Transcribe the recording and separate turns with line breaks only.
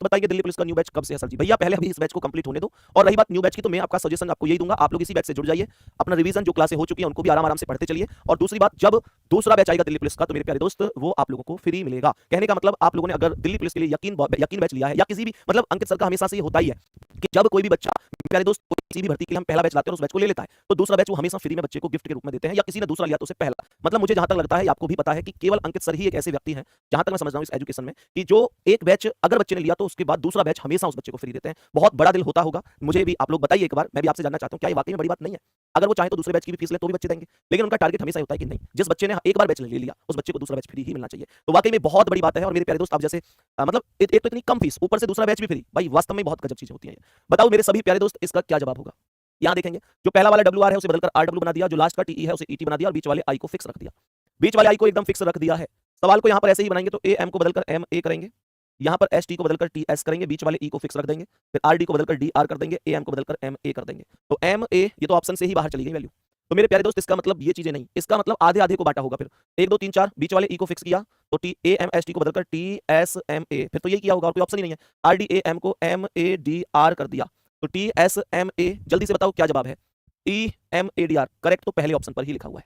तो बताइए दिल्ली पुलिस का न्यू बैच कब से है सर जी? भैया पहले अभी इस बैच को कंप्लीट होने दो। और रही बात न्यू बैच की, तो मैं आपका सजेशन आपको यही दूंगा, आप लोग इसी बैच से जुड़ जाइए, अपना रिवीजन जो क्लासें हो चुकी हैं उनको भी आराम आराम से पढ़ते चलिए। और दूसरी बात, जब दूसरा बैच आएगा दिल्ली पुलिस का, तो मेरे प्यारे दोस्त वो आप लोगों को फ्री मिलेगा। कहने का मतलब, आप लोगों ने अगर दिल्ली पुलिस के लिए यकीन बैच लिया है, या किसी भी मतलब अंकित सर का हमेशा से ये होता ही है कि जब कोई भी बच्चा, प्यारे दोस्त, किसी भी भर्ती के लिए हम पहला बैच लाते हैं और उस बैच को ले लेता है, तो दूसरा बैच वो हमेशा फ्री में बच्चे को गिफ्ट के रूप में देते हैं, या किसी ने दूसरा लिया तो उसे पहला। मतलब मुझे जहां तक लगता है, आपको भी पता है कि केवल अंकित सर ही एक ऐसे व्यक्ति हैं, जहां तक मैं समझ रहा हूं इस एजुकेशन में, कि जो एक बैच अगर बच्चे ने लिया तो उसके बाद दूसरा बैच हमेशा उस बच्चे को फ्री देते हैं। बहुत बड़ा दिल होता होगा, मुझे भी आप लोग बताइए एक बार, मैं भी आपसे जानना चाहता हूं, क्या ये वाकई में बड़ी बात नहीं है? अगर वो चाहे तो दूसरे बैच की भी फीस ले तो भी बच्चे देंगे, लेकिन उनका टारगेट हमेशा होता है कि नहीं, जिस बच्चे ने एक बार बैच ले लिया उस बच्चे को दूसरा बैच फ्री ही मिलना चाहिए। तो वाकई में बहुत बड़ी बात है। और मेरे प्यारे दोस्त, आप जैसे मतलब एक तो इतनी कम फीस, ऊपर से दूसरा बैच भी फ्री, भाई वास्तव में बहुत गजब चीजें होती हैं। बताओ मेरे सभी प्यारे दोस्त, इसका क्या जवाब होगा? यहाँ देखेंगे, जो पहला वाला डब्ल्यू आर है उसे बदलकर आर डब्ल्यू बना दिया, जो लास्ट का टी है उसे ईटी बना दिया, और बीच वाले आई को फिक्स रख दिया। बीच वाले आई को एकदम फिक्स रख दिया है। सवाल को यहाँ पर ऐसे ही बनाएंगे, तो ए एम को बदलकर एम ए करेंगे, यहाँ पर एस टी को बदलकर टी एस करेंगे, बीच वाले ई को फिक्स रख देंगे, फिर आर डी को बदलकर डी आर कर देंगे, ए एम को बदलकर एम ए कर देंगे। तो एम ए, ये तो ऑप्शन से ही बाहर चली गई वैल्यू। तो मेरे प्यारे दोस्त, इसका मतलब ये चीजें नहीं, इसका मतलब आधे आधे को बांटा होगा। फिर 1 2 3 4, बीच वाले ई को फिक्स किया, तो T A M S T को बदलकर टी एस एम ए, फिर तो ये किया होगा, और कोई ऑप्शन ही नहीं है। आर डी ए एम को एम ए डी आर कर दिया, तो टी एस एम ए। जल्दी से बताओ क्या जवाब है? T M A D R. Correct तो पहले ऑप्शन पर ही लिखा हुआ है।